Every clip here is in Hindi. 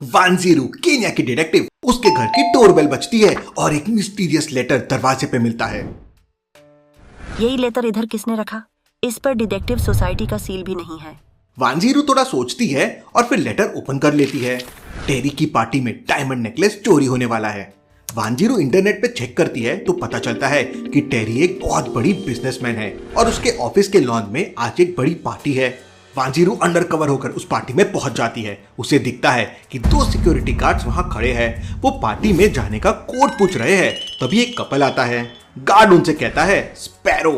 वानजीरू केन्या की डिटेक्टिव, उसके घर की डोरबेल बजती है और एक मिस्टीरियस लेटर दरवाजे पे मिलता है। यही लेटर इधर किसने रखा? इस पर डिटेक्टिव सोसाइटी का सील भी नहीं है। वानजीरू थोड़ा सोचती है और फिर लेटर ओपन कर लेती है। टेरी की पार्टी में डायमंड नेकलेस चोरी होने वाला है। वानजीरू इंटरनेट पे चेक करती है तो पता चलता है कि टेरी एक बहुत बड़ी बिजनेसमैन है और उसके ऑफिस के लॉन में आज एक बड़ी पार्टी है। वानजीरू अंडर कवर होकर उस पार्टी में पहुंच जाती है। उसे दिखता है कि 2 सिक्योरिटी गार्ड्स वहां खड़े हैं। वो पार्टी में जाने का कोड पूछ रहे हैं। तभी एक कपल आता है। गार्ड उनसे कहता है स्पैरो,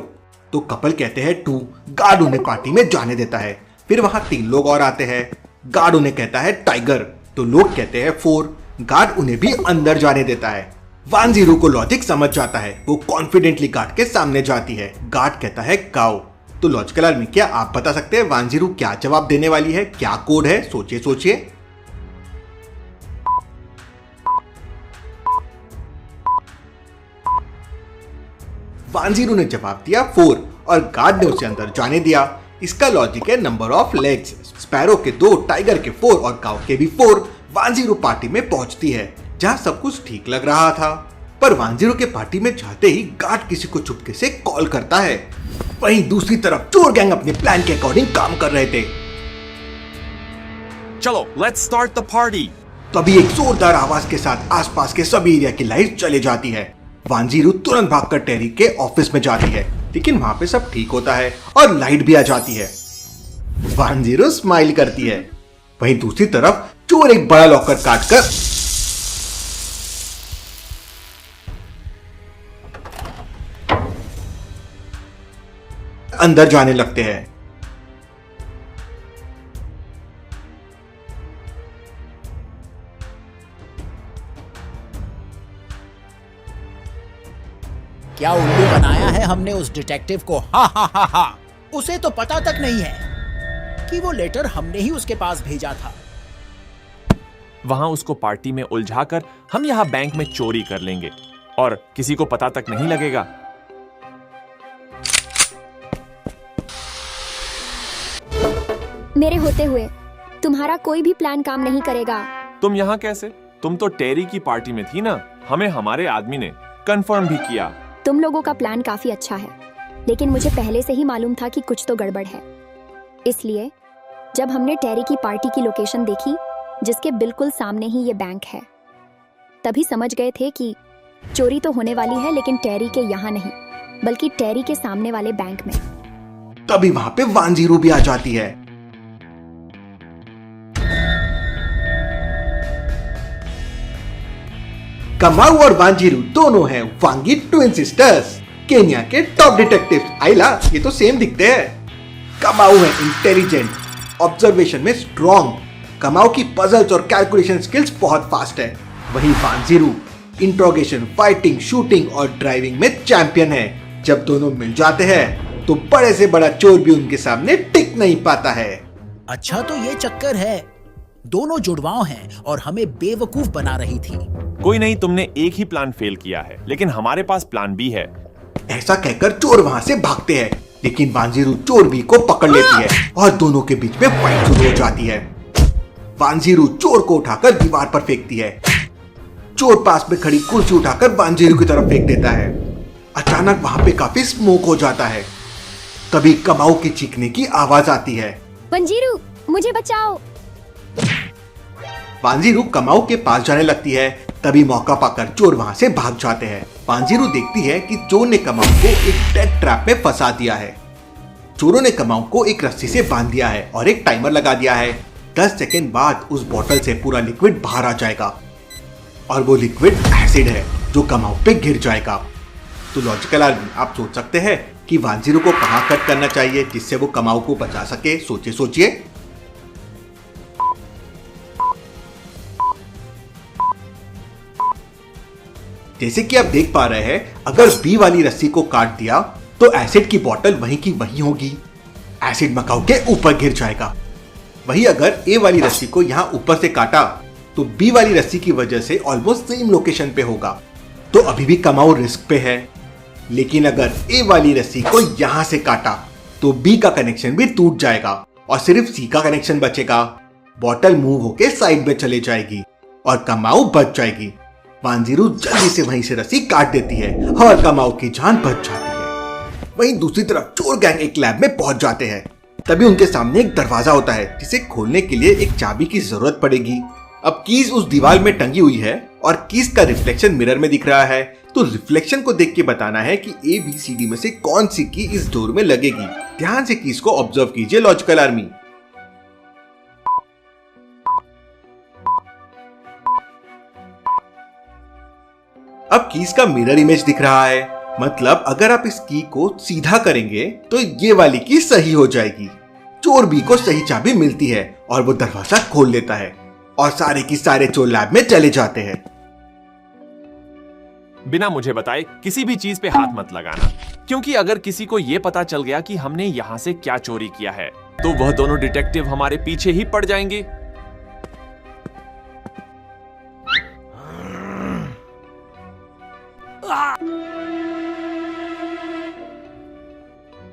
तो कपल कहते हैं 2। गार्ड उन्हें पार्टी में जाने देता है। फिर वहां 3 लोग और आते हैं। गार्ड उन्हें कहता है टाइगर, तो लोग कहते हैं 4। गार्ड उन्हें भी अंदर जाने देता है। वानजीरू को लॉजिक समझ जाता है। वो कॉन्फिडेंटली गार्ड के सामने जाती है। गार्ड कहता है काउ। तो लॉजिकल आर्मी, क्या आप बता सकते हैं वानजीरू क्या जवाब देने वाली है? क्या कोड है? सोचिए सोचिए। वानजीरू ने जवाब दिया 4 और गार्ड ने उसे अंदर जाने दिया। इसका लॉजिक है नंबर ऑफ लेग्स। स्पैरो के 2, टाइगर के 4 और काउ के भी 4। वानजीरू पार्टी में पहुंचती है जहां सब कुछ ठीक लग रहा था, पर वानजीरू के पार्टी में जाते ही गार्ड किसी को चुपके से कॉल करता है। वहीं दूसरी तरफ चोर गैंग अपने प्लान के अकॉर्डिंग काम कर रहे थे। चलो, let's start the party. तभी एक जोरदार आवाज के साथ आसपास के सभी एरिया की लाइट चले जाती है। वानजीरू तुरंत भागकर टेरी के ऑफिस में जाती है, लेकिन वहां पे सब ठीक होता है और लाइट भी आ जाती है। वानजीरू स्माइल करती है। वहीं दूसरी तरफ चोर एक बड़ा लॉकर काटकर अंदर जाने लगते हैं। क्या उल्लू बनाया है हमने उस डिटेक्टिव को। हा हा हा हा। उसे तो पता तक नहीं है कि वो लेटर हमने ही उसके पास भेजा था। वहां उसको पार्टी में उलझाकर हम यहाँ बैंक में चोरी कर लेंगे और किसी को पता तक नहीं लगेगा। मेरे होते हुए तुम्हारा कोई भी प्लान काम नहीं करेगा। तुम यहाँ कैसे? तुम तो टेरी की पार्टी में थी ना। हमें हमारे आदमी ने कंफर्म भी किया। तुम लोगों का प्लान काफी अच्छा है, लेकिन मुझे पहले से ही मालूम था कि कुछ तो गड़बड़ है। इसलिए जब हमने टेरी की पार्टी की लोकेशन देखी, जिसके बिल्कुल सामने ही ये बैंक है, तभी समझ गए थे कि चोरी तो होने वाली है, लेकिन टेरी के यहाँ नहीं, बल्कि टेरी के सामने वाले बैंक में। तभी वहां पे वानजीरू भी आ जाती है। कमाऊ और वानजीरू दोनों हैं वांगी ट्विन सिस्टर्स, केन्या के टॉप डिटेक्टिव्स। आइला, ये तो सेम दिखते हैं। कमाऊ है इंटेलिजेंट, ऑब्जर्वेशन में स्ट्रॉन्ग। कमाऊ की पजल्स और कैलकुलेशन स्किल्स बहुत फास्ट है। वहीं वानजीरू इंट्रोगेशन, फाइटिंग, शूटिंग और ड्राइविंग में चैंपियन है। जब दोनों मिल जाते हैं तो बड़े से बड़ा चोर भी उनके सामने टिक नहीं पाता है। अच्छा, तो ये चक्कर है। दोनों जुड़वाओं हैं और हमें बेवकूफ बना रही थी। कोई नहीं, तुमने एक ही प्लान फेल किया है, लेकिन हमारे पास प्लान बी है। ऐसा कहकर चोर वहां से भागते हैं, लेकिन वानजीरू चोर बी को पकड़ लेती है और दोनों के बीच में फाइट शुरू हो जाती है। वानजीरू चोर को उठाकर दीवार पर फेंकती है। चोर पास में खड़ी कुर्सी उठाकर वानजीरू की तरफ फेंक देता है। अचानक वहां पे काफी स्मोक हो जाता है। तभी कमाऊ की चीखने की आवाज आती है। वानजीरू, मुझे बचाओ। वानजीरू कमाऊ के पास जाने लगती है। तभी मौका पाकर चोर वहां से भाग जाते हैं। वानजीरू देखती है कि चोर ने कमाऊ को एक डेथ ट्रैप में फंसा दिया है। चोरों ने कमाऊ को एक रस्सी से बांध दिया है और एक टाइमर लगा दिया है। 10 सेकेंड बाद उस बोतल से पूरा लिक्विड बाहर आ जाएगा और वो लिक्विड एसिड है जो कमाऊ पे गिर जाएगा। तो लॉजिकल आर्मी, आप सोच सकते हैं कि वानजीरू को कहां कट करना चाहिए जिससे वो कमाऊ को बचा सके। सोचिए सोचिए। जैसे कि आप देख पा रहे हैं, अगर बी वाली रस्सी को काट दिया तो एसिड की बोतल वहीं की वहीं होगी। एसिड मकाऊ के ऊपर गिर जाएगा। वहीं अगर ए वाली रस्सी को यहाँ ऊपर से काटा तो बी वाली रस्सी की वजह से ऑलमोस्ट सेम लोकेशन पे होगा, तो अभी भी कमाऊ रिस्क पे है। लेकिन अगर ए वाली रस्सी को यहाँ से काटा तो बी का कनेक्शन भी टूट जाएगा और सिर्फ सी का कनेक्शन बचेगा। बॉटल मूव होके साइड में चले जाएगी और कमाऊ बच जाएगी। वांजीरू जल्दी से वहीं से रस्सी काट देती है और कमाऊ की जान बच जाती है। वहीं दूसरी तरफ चोर गैंग एक लैब में पहुंच जाते हैं। तभी उनके सामने एक दरवाजा होता है जिसे खोलने के लिए एक चाबी की जरूरत पड़ेगी। अब कीज उस दीवार में टंगी हुई है और कीज का रिफ्लेक्शन मिरर में दिख रहा है, तो रिफ्लेक्शन को देख के बताना है कि ABCD में से कौन सी की इस डोर में लगेगी। ध्यान से कीज को ऑब्जर्व कीजिए लॉजिकल आर्मी। अब कीज का मिरर इमेज दिख रहा है, मतलब अगर आप इस की को सीधा करेंगे तो ये वाली की सही हो जाएगी। चोर बी को सही चाबी मिलती है और वो दरवाजा खोल लेता है और सारे की सारे चोर लैब में चले जाते हैं। बिना मुझे बताए किसी भी चीज पे हाथ मत लगाना, क्योंकि अगर किसी को ये पता चल गया कि हमने यहाँ से क्या चोरी किया है तो वह दोनों डिटेक्टिव हमारे पीछे ही पड़ जाएंगे।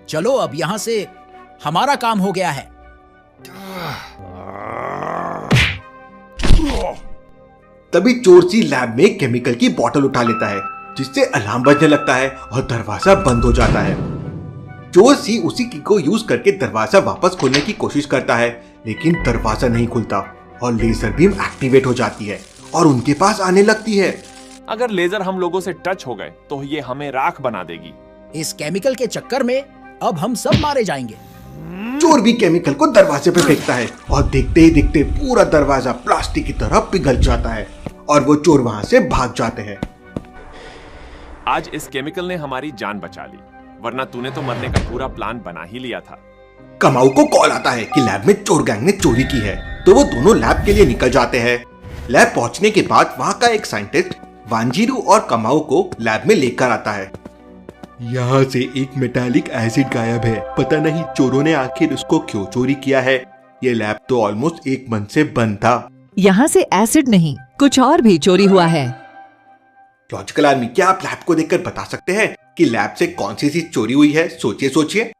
चलो अब यहां से हमारा काम हो गया है। तभी चोर सी लैब में केमिकल की बोतल उठा लेता है जिससे अलार्म बजने लगता है और दरवाजा बंद हो जाता है। चोर सी उसी की को यूज करके दरवाजा वापस खोलने की कोशिश करता है, लेकिन दरवाजा नहीं खुलता और लेजर बीम एक्टिवेट हो जाती है और उनके पास आने लगती है। अगर लेजर हम लोगों से टच हो गए तो ये हमें राख बना देगी। इस केमिकल के चक्कर में अब हम सब मारे जाएंगे। चोर भी केमिकल को दरवाजे पे फेंकता है और देखते ही देखते पूरा दरवाजा प्लास्टिक की तरह पिघल जाता है और वो चोर वहां से भाग जाते हैं। आज इस केमिकल ने हमारी जान बचा ली, वरना तूने तो मरने का पूरा प्लान बना ही लिया था। कमाऊ को कॉल आता है कि लैब में चोर गैंग ने चोरी की है, तो वो दोनों लैब के लिए निकल जाते हैं। लैब पहुंचने के बाद वहां का एक साइंटिस्ट वांजीरू और कमाऊ को लैब में लेकर आता है। यहाँ से एक मेटालिक एसिड गायब है, पता नहीं चोरों ने आखिर उसको क्यों चोरी किया है। ये लैब तो ऑलमोस्ट एक मंथ से बंद था। यहाँ से एसिड नहीं, कुछ और भी चोरी हुआ है। लॉजिकल आर्मी, क्या आप लैब को देखकर बता सकते हैं कि लैब से कौन सी चीज चोरी हुई है? सोचिए सोचिए।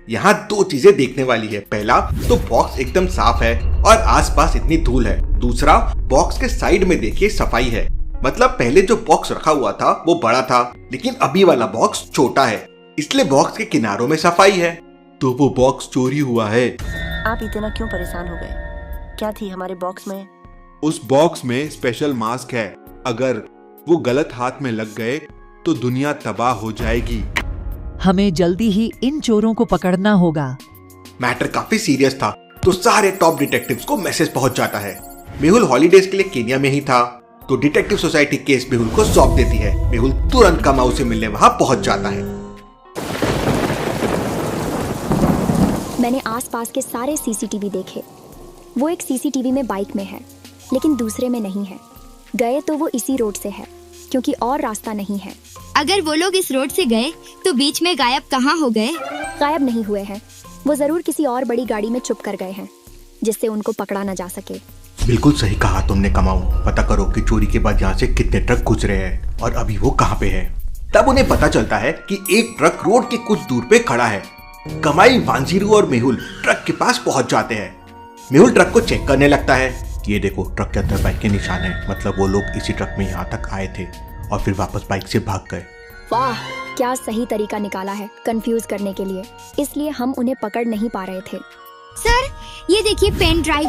यहाँ दो चीजें देखने वाली है। पहला तो बॉक्स एकदम साफ है और आसपास इतनी धूल है। दूसरा, बॉक्स के साइड में देखिए सफाई है, मतलब पहले जो बॉक्स रखा हुआ था वो बड़ा था, लेकिन अभी वाला बॉक्स छोटा है, इसलिए बॉक्स के किनारों में सफाई है। तो वो बॉक्स चोरी हुआ है। आप इतना क्यों परेशान हो गए? क्या थी हमारे बॉक्स में? उस बॉक्स में स्पेशल मास्क है, अगर वो गलत हाथ में लग गए तो दुनिया तबाह हो जाएगी। हमें जल्दी ही इन चोरों को पकड़ना होगा। मैटर काफी सीरियस था, तो सारे टॉप डिटेक्टिव्स को मैसेज पहुंच जाता है। मेहुल हॉलीडेज के लिए केन्या में ही था, तो डिटेक्टिव सोसाइटी केस मेहुल को सौंप देती है। मेहुल तुरंत कमाऊ से मिलने वहां पहुंच जाता है। मैंने आसपास के सारे सीसीटीवी देखे। वो एक सीसीटीवी में बाइक में है, लेकिन दूसरे में नहीं है। गए तो वो इसी रोड से है, क्योंकि और रास्ता नहीं है। अगर वो लोग इस रोड से गए तो बीच में गायब कहाँ हो गए? गायब नहीं हुए हैं, वो जरूर किसी और बड़ी गाड़ी में छुप कर गए हैं, जिससे उनको पकड़ा न जा सके। बिल्कुल सही कहा तुमने कमाऊ। पता करो कि चोरी के बाद यहाँ से कितने ट्रक गुजरे हैं और अभी वो कहाँ पे है। तब उन्हें पता चलता है कि एक ट्रक रोड के कुछ दूर पे खड़ा है। कमाई, वांजीरू और मेहुल ट्रक के पास पहुंच जाते हैं। मेहुल ट्रक को चेक करने लगता है। ये देखो, ट्रक के अंदर बाइक के निशान है, मतलब वो लोग इसी ट्रक में यहाँ तक आए थे और फिर वापस बाइक से भाग गए। वाह, क्या सही तरीका निकाला है कंफ्यूज करने के लिए, इसलिए हम उन्हें पकड़ नहीं पा रहे थे। सर, ये देखिए पेन ड्राइव।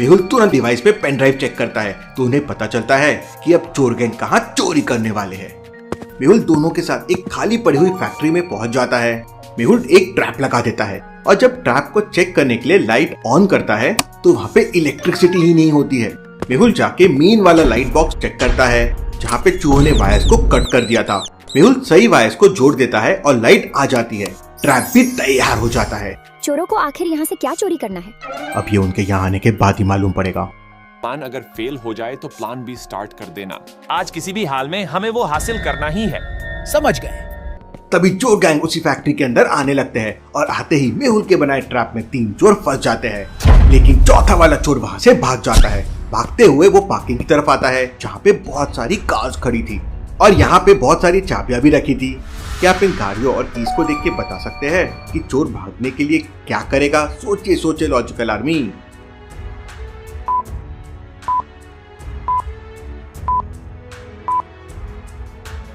मेहुल तुरंत डिवाइस पे पेन ड्राइव चेक करता है, तो उन्हें पता चलता है कि अब चोर गैंग कहाँ चोरी करने वाले हैं। मेहुल दोनों के साथ एक खाली पड़ी हुई फैक्ट्री में पहुंच जाता है। मेहुल एक ट्रैप लगा देता है और जब ट्रैप को चेक करने के लिए लाइट ऑन करता है तो वहाँ पे इलेक्ट्रिसिटी ही नहीं होती है। मेहुल जाके मेन वाला लाइट बॉक्स चेक करता है जहाँ पे चूहों ने वायर्स को कट कर दिया था। मेहुल सही वायर्स को जोड़ देता है और लाइट आ जाती है। ट्रैप भी तैयार हो जाता है। चोरों को आखिर यहाँ से क्या चोरी करना है? अब ये उनके यहाँ आने के बाद ही मालूम पड़ेगा। प्लान अगर फेल हो जाए तो प्लान भी स्टार्ट कर देना। आज किसी भी हाल में हमें वो हासिल करना ही है। समझ गए। तभी चोर गैंग उसी फैक्ट्री के अंदर आने लगते हैं और आते ही मेहुल के बनाए ट्रैप में 3 चोर फंस जाते हैं, लेकिन चौथा वाला चोर वहां से भाग जाता है। भागते हुए वो पार्किंग की तरफ आता है जहाँ पे बहुत सारी कार्स खड़ी थी और यहाँ पे बहुत सारी चाबियां भी रखी थी। क्या आप इन गाड़ियों और कीज को देख के बता सकते हैं कि चोर भागने के लिए क्या करेगा? सोचिए सोचिए लॉजिकल आर्मी।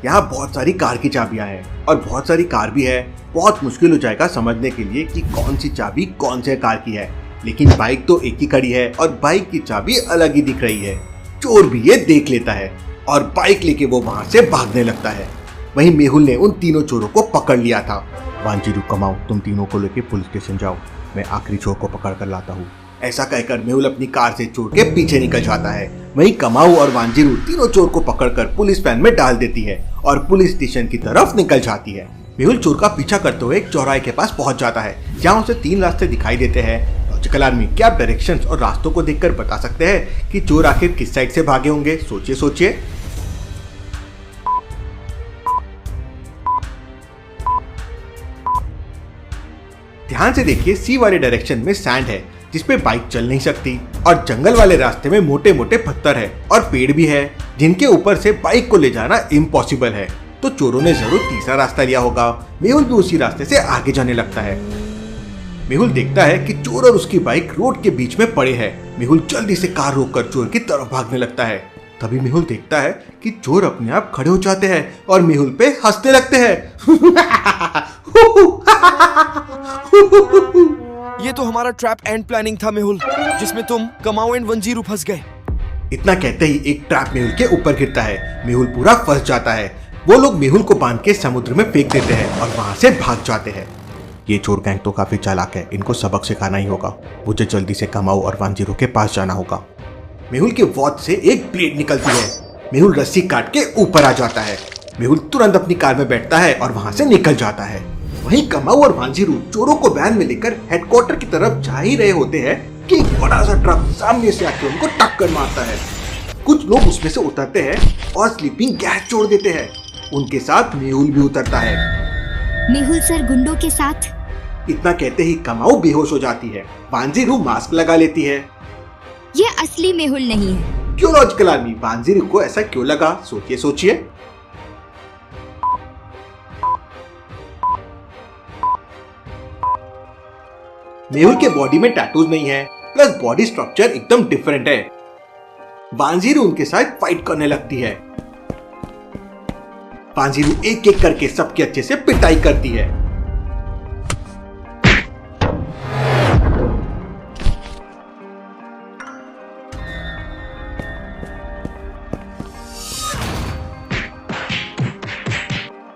यहाँ बहुत सारी कार की चाबियां हैं और बहुत सारी कार भी है। बहुत मुश्किल हो जाएगा समझने के लिए कि कौन सी चाबी कौन से कार की है, लेकिन बाइक तो एक ही खड़ी है और बाइक की चाबी अलग ही दिख रही है। चोर भी ये देख लेता है और बाइक लेके वो वहां से भागने लगता है। वहीं मेहुल ने उन तीनों चोरों को पकड़ लिया था। वांजीरू, कमाओ, तुम तीनों को लेके पुलिस स्टेशन जाओ, मैं आखिरी चोर को पकड़ कर लाता हूँ। ऐसा कहकर मेहुल अपनी कार से चोर के पीछे निकल जाता है। वहीं कमाऊ और वांजीरू तीनों चोर को पकड़कर पुलिस वैन में डाल देती है और पुलिस स्टेशन की तरफ निकल जाती है। मेहुल चोर का पीछा करते हुए एक चौराहे के पास पहुंच जाता है, जहां उसे 3 रास्ते दिखाई देते हैं। लॉजिकल आर्मी, क्या आप डायरेक्शंस और रास्तों को देखकर बता सकते हैं कि चोर आखिर किस साइड से भागे होंगे? सोचिए सोचिए। ध्यान से देखिए, सी वाले डायरेक्शन में सैंड है जिसपे बाइक चल नहीं सकती, और जंगल वाले रास्ते में मोटे मोटे पत्थर है और पेड़ भी है जिनके ऊपर से बाइक को ले जाना इम्पॉसिबल है। तो चोरों ने जरूर तीसरा रास्ता लिया होगा। मेहुल भी उसी रास्ते से आगे जाने लगता है। मेहुल देखता है कि चोर और उसकी बाइक रोड के बीच में पड़े हैं। मेहुल जल्दी से कार रोककर चोर की तरफ भागने लगता है। तभी मेहुल देखता है कि चोर अपने आप खड़े हो जाते हैं और मेहुल पे हंसने लगते हैं। ये तो हमारा ट्रैप एंड प्लानिंग था मेहुल, जिसमें तुम, कमाऊ एंड वंजीरू फंस गए। इतना कहते ही एक ट्रैप मेहुल के ऊपर गिरता है। मेहुल पूरा फंस जाता है। वो लोग मेहुल को बांध के समुद्र में फेंक देते हैं और वहां से भाग जाते हैं। ये चोर गैंग तो काफी चालाक है, इनको सबक सिखाना ही होगा। मुझे जल्दी से कमाऊ और वांजीरू के पास जाना होगा। मेहुल के वॉच से एक ब्लेड निकलती है। मेहुल रस्सी काट के ऊपर आ जाता है। मेहुल तुरंत अपनी कार में बैठता है और वहां से निकल जाता है। वहीं कमाऊ और वांजीरू चोरों को वैन में लेकर हेडक्वार्टर की तरफ जा ही रहे होते हैं कि एक बड़ा सा ट्रक सामने से आके उनको टक्कर मारता है। कुछ लोग उसमें से उतरते हैं और स्लीपिंग गैस छोड़ देते हैं। उनके साथ मेहुल भी उतरता है। मेहुल सर गुंडों के साथ। इतना कहते ही कमाऊ बेहोश हो जाती है। वांजीरू मास्क लगा लेती है। ये असली मेहुल नहीं है। क्यों लॉजिकल आर्मी? वांजीरू को ऐसा क्यों लगा? सोचिए सोचिए। मेहुल के बॉडी में टैटूज नहीं है, प्लस बॉडी स्ट्रक्चर एकदम डिफरेंट है। वांजीरू उनके साथ फाइट करने लगती है। वांजीरू एक एक करके सबके अच्छे से पिटाई करती है।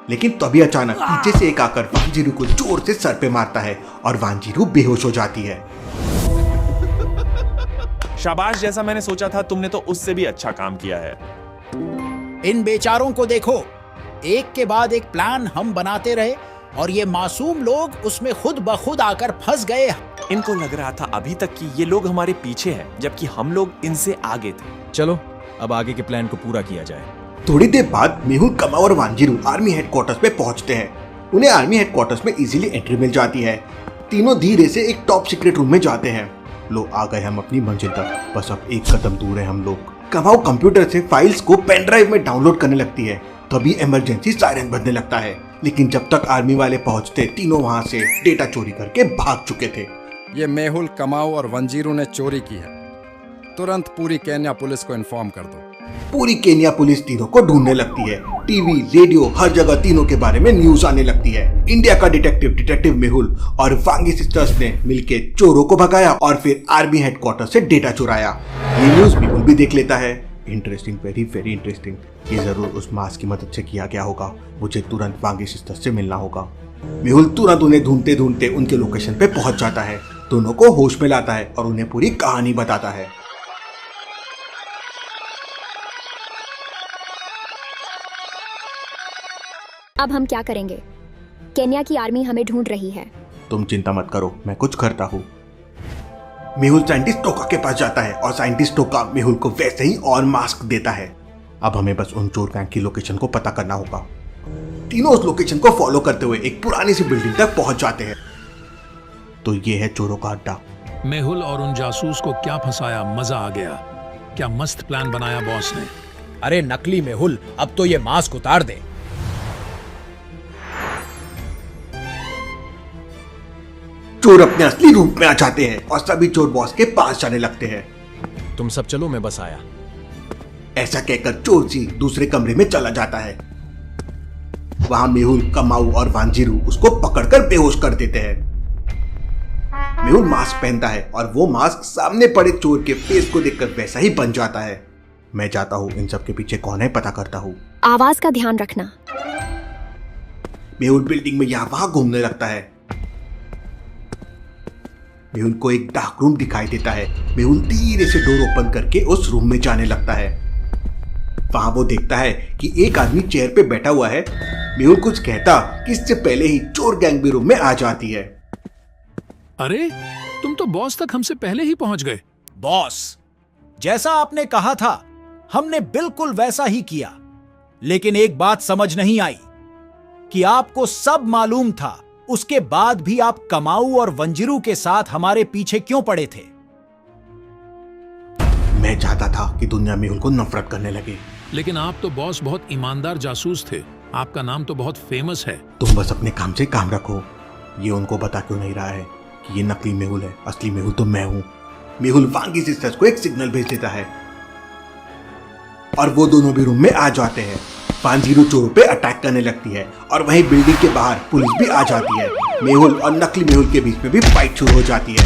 लेकिन तभी अचानक पीछे से एक आकर वांजीरू को जोर से सर पे मारता है और वांजीरू बेहोश हो जाती है। शाबाश, जैसा मैंने सोचा था तुमने तो उससे भी अच्छा काम किया है। इन बेचारों को देखो, एक के बाद एक प्लान हम बनाते रहे और ये मासूम लोग उसमें खुद ब खुद आकर फंस गए। इनको लग रहा था अभी तक कि ये लोग हमारे पीछे हैं, जबकि हम लोग इनसे आगे थे। चलो अब आगे के प्लान को पूरा किया जाए। थोड़ी देर बाद मेहुल, कमाऊ और वांजीरू आर्मी हेडक्वार्टर्स पे पहुंचते हैं। उन्हें आर्मी हेडक्वार्टर्स में इजीली एंट्री मिल जाती है। तीनों धीरे से एक टॉप सीक्रेट रूम में जाते हैं। लो, आ गए हम अपनी मंजिल तक, बस अब एक कदम दूर है हम लोग। कमाऊ कंप्यूटर से फाइल्स को पेन ड्राइव में डाउनलोड करने लगती है। तभी इमरजेंसी सायरन बजने लगता है। लेकिन जब तक आर्मी वाले पहुंचते, तीनों वहां से डेटा चोरी करके भाग चुके थे। ये मेहुल, कमाऊ और वंजीरू ने चोरी की है। तुरंत पूरी केन्या पुलिस को इन्फॉर्म कर दो। पूरी केन्या पुलिस तीनों को ढूंढने लगती है। टीवी, रेडियो, हर जगह तीनों के बारे में न्यूज आने लगती है। इंडिया का डिटेक्टिव मेहुल और वांगी सिस्टर्स ने मिलके चोरों को भगाया और फिर आर्मी हेडक्वार्टर से डेटा चुराया। ये न्यूज मेहुल भी देख लेता है। Interesting, very very interesting. ये जरूर उस मास्क की मदद से किया गया होगा। मुझे तुरंत वांगी सिस्टर्स से मिलना होगा। मेहुल तुरंत उन्हें ढूंढते ढूंढते उनके लोकेशन पे पहुंच जाता है। दोनों को होश में लाता है और उन्हें पूरी कहानी बताता है। अब हम क्या करेंगे? केन्या की आर्मी हमें ढूंढ रही है। तुम चिंता मत करो, मैं कुछ करता हूँ। मेहुल साइंटिस्ट टोका के पास जाता है और साइंटिस्ट टोका मेहुल को वैसे ही और मास्क देता है। अब हमें बस उन चोर गैंग की लोकेशन को पता करना होगा। तीनों उस लोकेशन को फॉलो करते हुए एक पुरानी सी बिल्डिंग तक पहुंच जाते हैं। तो ये है चोरों का अड्डा। मेहुल और उन जासूस को क्या फंसाया, मजा आ गया। क्या मस्त प्लान बनाया बॉस ने। अरे नकली मेहुल, अब तो ये मास्क उतार दे। चोर अपने असली रूप में आ जाते हैं और सभी चोर बॉस के पास जाने लगते हैं। तुम सब चलो, मैं बस आया। ऐसा कहकर चोर जी दूसरे कमरे में चला जाता है। वहां मेहुल, कमाऊ और वांजिरू उसको पकड़कर बेहोश कर देते हैं। मेहुल मास्क पहनता है और वो मास्क सामने पड़े चोर के फेस को देखकर वैसा ही बन जाता है। मैं जाता हूँ, इन सब के पीछे कौन है पता करता हूँ। आवाज का ध्यान रखना। मेहुल बिल्डिंग में यहाँ वहां घूमने लगता है। मेहुल को एक डार्क रूम दिखाई देता है। मेहुल धीरे से डोर ओपन करके उस रूम में जाने लगता है। वहां वो देखता है कि एक आदमी चेयर पे बैठा हुआ है। मेहुल कुछ कहता कि इससे पहले ही चोर गैंग भी रूम में आ जाती है। अरे तुम तो बॉस तक हमसे पहले ही पहुंच गए। बॉस, जैसा आपने कहा था हमने बिल्कुल वैसा ही किया, लेकिन एक बात समझ नहीं आई कि आपको सब मालूम था, उसके बाद भी आप कमाऊ और वंजिरू के साथ हमारे पीछे क्यों पड़े थे? मैं चाहता था कि दुनिया मेहुल को नफरत करने लगे। लेकिन आप तो बॉस बहुत ईमानदार जासूस थे। आपका नाम तो बहुत फेमस है। तुम बस अपने काम से काम रखो। ये उनको बता क्यों नहीं रहा है कि ये नकली मेहुल है, असली मेहुल तो मैं हूँ। मेहुल वांगी सिस्टर्स को एक सिग्नल भेज देता है और वो दोनों भी रूम में आ जाते हैं। वांजिरू चोरों पे अटैक करने लगती है और वहीं बिल्डिंग के बाहर पुलिस भी आ जाती है। मेहुल और नकली मेहुल के बीच में भी फाइट शुरू हो जाती है।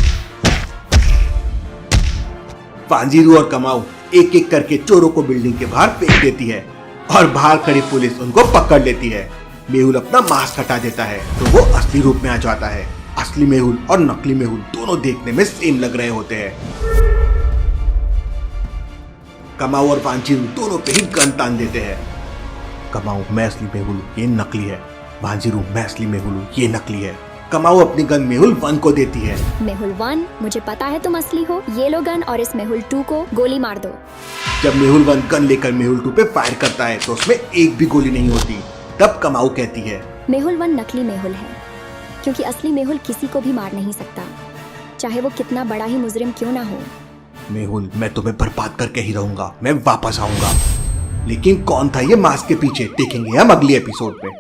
वांजिरू और कमाऊ एक एक करके चोरों को बिल्डिंग के बाहर फेंक देती है और बाहर खड़ी पुलिस उनको पकड़ लेती है। मेहुल अपना मास्क हटा देता है तो वो असली रूप में आ जाता है। असली मेहुल और नकली मेहुल दोनों देखने में सेम लग रहे होते हैं। कमाऊ और वांजिरू दोनों पे ही गन तान देते हैं। कमाऊ, मैं असली मेहुल, ये नकली है। वांजिरू, मैं असली मेहुल, ये नकली है। कमाऊ अपनी गन मेहुल 1 को देती है। मेहुल 1, मुझे पता है तुम असली हो। ये लो गन और इस मेहुल 2 को गोली मार दो। जब मेहुल 1 गन लेकर मेहुल 2 पे फायर करता है तो उसमें एक भी गोली नहीं होती। तब कमाऊ कहती है, मेहुल 1 नकली मेहुल है, क्योंकि असली मेहुल किसी को भी मार नहीं सकता, चाहे वो कितना बड़ा ही मुजरिम क्यों ना हो। मेहुल, मैं तुम्हें बर्बाद करके ही रहूंगा। मैं वापस आऊंगा। लेकिन कौन था ये मास्क के पीछे, देखेंगे हम अगले एपिसोड में।